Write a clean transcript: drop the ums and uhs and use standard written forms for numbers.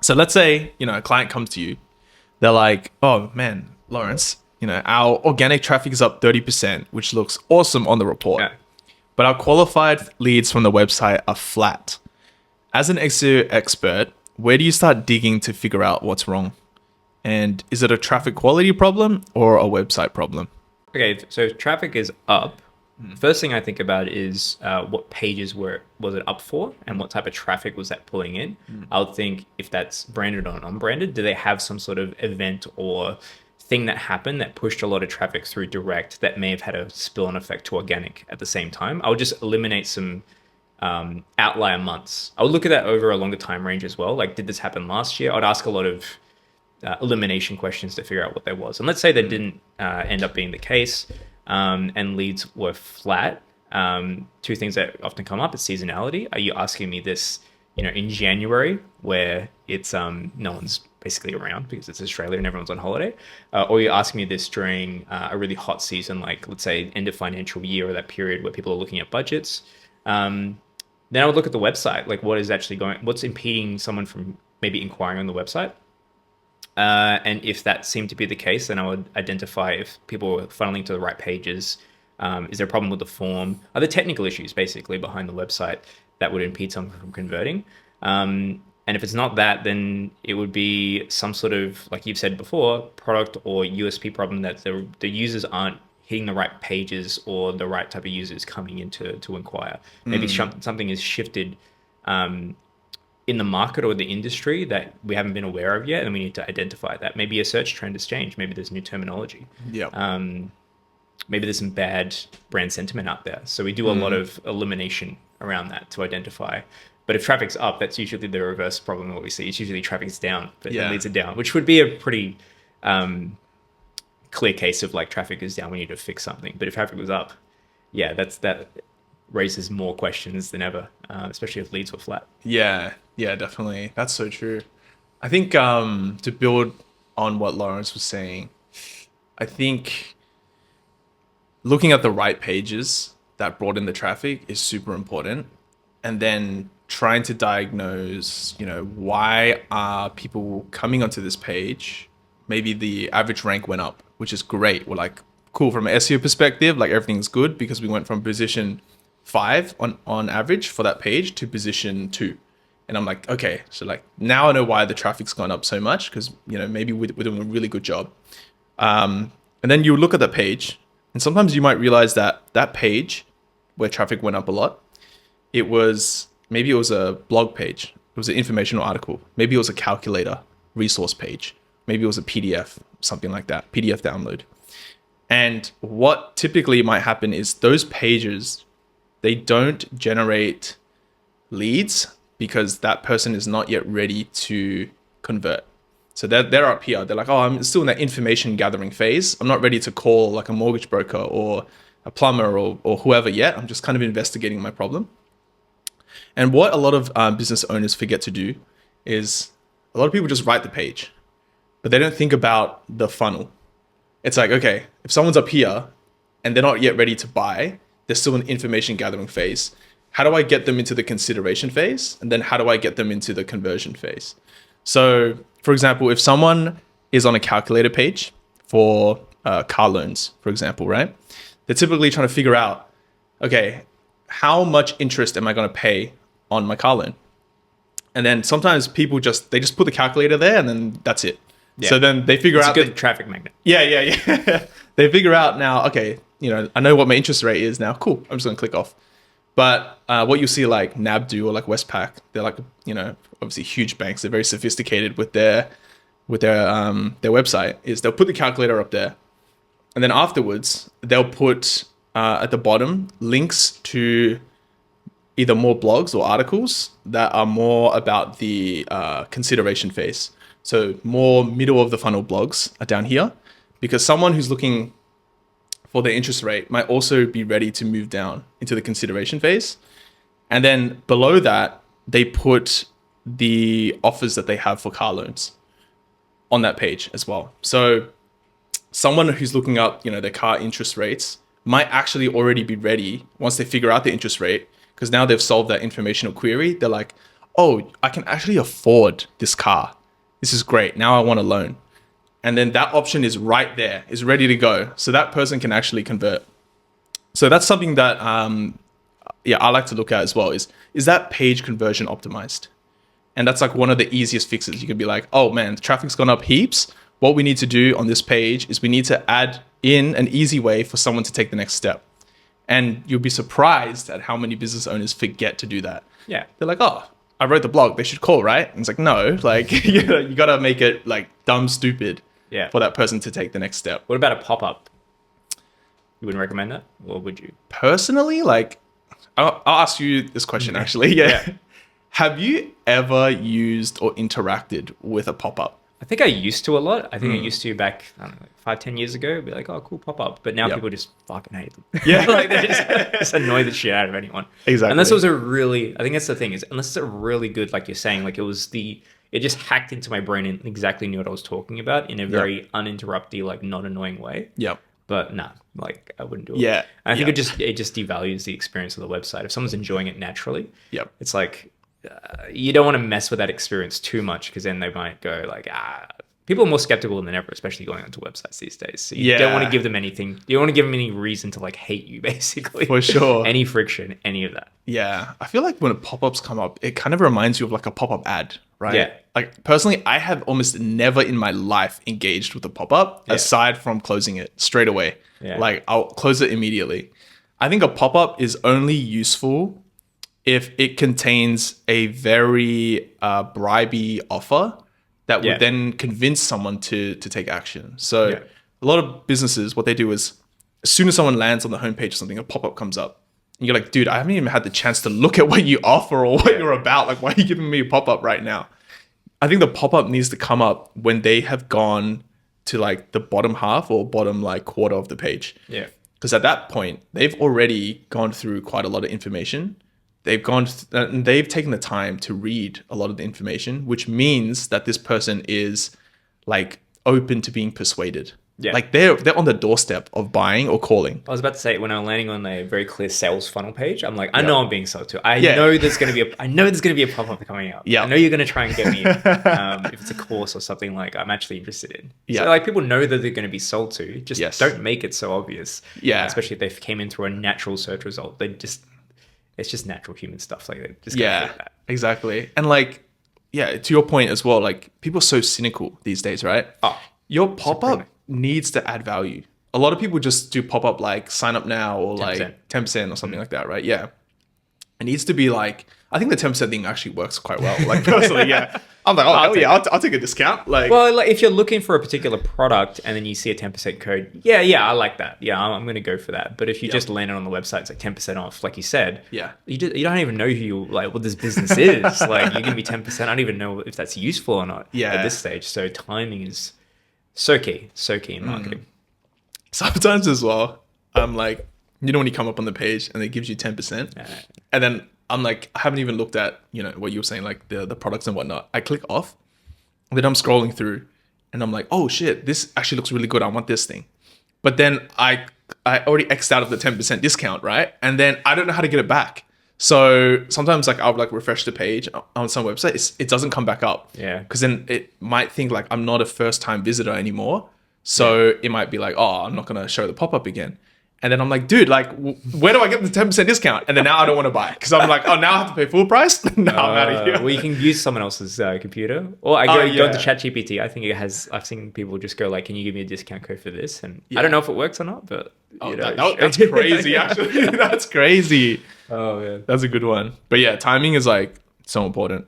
So let's say, a client comes to you. They're like, oh man, Lawrence, our organic traffic is up 30%, which looks awesome on the report. Yeah. But our qualified leads from the website are flat. As an SEO expert, where do you start digging to figure out what's wrong? And is it a traffic quality problem or a website problem? Okay, so if traffic is up. First thing I think about is what pages was it up for, and what type of traffic was that pulling in. I would think if that's branded or non-branded, do they have some sort of event or thing that happened that pushed a lot of traffic through direct that may have had a spill-on effect to organic at the same time? I would just eliminate some outlier months. I would look at that over a longer time range as well. Like, did this happen last year? I'd ask a lot of elimination questions to figure out what that was. And let's say that didn't end up being the case, and leads were flat. Two things that often come up is seasonality. Are you asking me this, in January where it's no one's basically around because it's Australia and everyone's on holiday, or you're asking me this during a really hot season, like let's say end of financial year or that period where people are looking at budgets? Then I would look at the website, like what's impeding someone from maybe inquiring on the website. And if that seemed to be the case, then I would identify if people were funneling to the right pages. Is there a problem with the form? Are there technical issues basically behind the website that would impede someone from converting? And if it's not that, then it would be some sort of, like you've said before, product or USP problem that the users aren't hitting the right pages or the right type of users coming in to inquire. Maybe something is shifted in the market or the industry that we haven't been aware of yet, and we need to identify that. Maybe a search trend has changed. Maybe there's new terminology. Yeah. Maybe there's some bad brand sentiment out there. So we do a lot of elimination around that to identify. But if traffic's up, that's usually the reverse problem of what we see. It's usually traffic's down, but it leads it down, which would be a pretty clear case of like traffic is down, we need to fix something. But if traffic was up, that raises more questions than ever, especially if leads were flat. Yeah, definitely. That's so true. I think to build on what Lawrence was saying, I think looking at the right pages that brought in the traffic is super important. And then trying to diagnose, why are people coming onto this page? Maybe the average rank went up, which is great. We're like, cool, from an SEO perspective, like everything's good because we went from position 5 on average for that page to position 2. And I'm like, okay, so like now I know why the traffic's gone up so much, because maybe we're doing a really good job. And then you look at the page, and sometimes you might realize that that page where traffic went up a lot, maybe it was a blog page, it was an informational article, maybe it was a calculator resource page, maybe it was a PDF, something like that, PDF download. And what typically might happen is those pages, they don't generate leads because that person is not yet ready to convert. So they're up here. They're like, oh, I'm still in that information gathering phase. I'm not ready to call like a mortgage broker or a plumber or whoever yet. I'm just kind of investigating my problem. And what a lot of business owners forget to do is a lot of people just write the page, but they don't think about the funnel. It's like, okay, if someone's up here and they're not yet ready to buy, they're still in information gathering phase. How do I get them into the consideration phase? And then how do I get them into the conversion phase? So for example, if someone is on a calculator page for car loans, for example, right? They're typically trying to figure out, okay, how much interest am I going to pay on my car loan? And then sometimes people just put the calculator there and then that's it. Yeah. So then they figure out it's a good traffic magnet. Yeah. They figure out now, okay, I know what my interest rate is now. Cool. I'm just going to click off. But what you see like NAB do or like Westpac, they're like, obviously huge banks. They're very sophisticated with their website. Is they'll put the calculator up there, and then afterwards they'll put at the bottom links to either more blogs or articles that are more about the consideration phase. So more middle of the funnel blogs are down here, because someone who's looking for their interest rate might also be ready to move down into the consideration phase. And then below that, they put the offers that they have for car loans on that page as well. So someone who's looking up, their car interest rates might actually already be ready once they figure out the interest rate, because now they've solved that informational query. They're like, oh, I can actually afford this car. This is great. Now I want a loan. And then that option is right there, is ready to go. So that person can actually convert. So that's something that, I like to look at as well is that page conversion optimized? And that's like one of the easiest fixes. You can be like, oh man, traffic's gone up heaps. What we need to do on this page is we need to add in an easy way for someone to take the next step. And you'll be surprised at how many business owners forget to do that. Yeah. They're like, oh, I wrote the blog, they should call, right? And it's like, no, like you gotta make it like dumb stupid for that person to take the next step. What about a pop-up? You wouldn't recommend that? Or would you? Personally, like, I'll ask you this question actually. Yeah. Have you ever used or interacted with a pop-up? I think I used to a lot. I think I used to back, I don't know, like 5-10 years ago. Be like, oh, cool pop-up. But now people just fucking hate them. Yeah. Like they just annoy the shit out of anyone. Exactly. Unless it was I think that's the thing is, unless it's a really good, like you're saying, like it just hacked into my brain and exactly knew what I was talking about in a very uninterrupted, like not annoying way. Yep. But nah, like I wouldn't do it. Yeah. And I think it just devalues the experience of the website. If someone's enjoying it naturally, it's like, you don't want to mess with that experience too much because then they might go like, people are more skeptical than ever, especially going onto websites these days. So you don't want to give them anything. You don't want to give them any reason to like hate you, basically. For sure. Any friction, any of that. Yeah. I feel like when pop-ups come up, it kind of reminds you of like a pop-up ad, right? Yeah. Like personally, I have almost never in my life engaged with a pop-up aside from closing it straight away. Yeah. Like I'll close it immediately. I think a pop-up is only useful if it contains a very bribey offer that would then convince someone to take action. So a lot of businesses, what they do is as soon as someone lands on the homepage or something, a pop-up comes up. And you're like, dude, I haven't even had the chance to look at what you offer or what you're about. Like, why are you giving me a pop-up right now? I think the pop-up needs to come up when they have gone to like the bottom half or bottom like quarter of the page. Yeah. Because at that point, they've already gone through quite a lot of information. They've taken the time to read a lot of the information, which means that this person is like open to being persuaded. Yeah. Like they're on the doorstep of buying or calling. I was about to say when I'm landing on a very clear sales funnel page, I'm like, I know I'm being sold to. I know there's gonna be a pop-up coming up. Yeah. I know you're gonna try and get me if it's a course or something like I'm actually interested in. Yeah. So like people know that they're gonna be sold to. Just don't make it so obvious. Yeah. Especially if they came in through a natural search result. It's just natural human stuff. Like they just that. Exactly. And like, to your point as well, like people are so cynical these days, right? Oh, your pop-up needs to add value. A lot of people just do pop-up like sign up now or 10%. Like 10% or something like that, right? Yeah. It needs to be like, I think the 10% thing actually works quite well. Like personally, I'm like, I'll take a discount. Like, well, like if you're looking for a particular product and then you see a 10% code, I like that. Yeah, I'm going to go for that. But if you just land it on the website, it's like 10% off, like you said. Yeah, you don't even know what this business is. Like you're going to be 10%. I don't even know if that's useful or not at this stage. So timing is so key in marketing. Sometimes as well, I'm like, when you come up on the page and it gives you 10%, and then I'm like, I haven't even looked at, what you were saying, like the products and whatnot. I click off, and then I'm scrolling through, and I'm like, oh shit, this actually looks really good. I want this thing. But then I already X'd out of the 10% discount, right? And then I don't know how to get it back. So sometimes like I'll like refresh the page on some website. It doesn't come back up. Yeah. Because then it might think like I'm not a first time visitor anymore. So it might be like, oh, I'm not going to show the pop-up again. And then I'm like, dude, like, where do I get the 10% discount? And then now I don't want to buy it because I'm like, oh, now I have to pay full price? No, I'm out of here. Well, you can use someone else's computer. Or I go into ChatGPT. I think I've seen people just go like, can you give me a discount code for this? And I don't know if it works or not, but that's crazy, actually. That's crazy. Oh, man. That's a good one. But yeah, timing is like so important.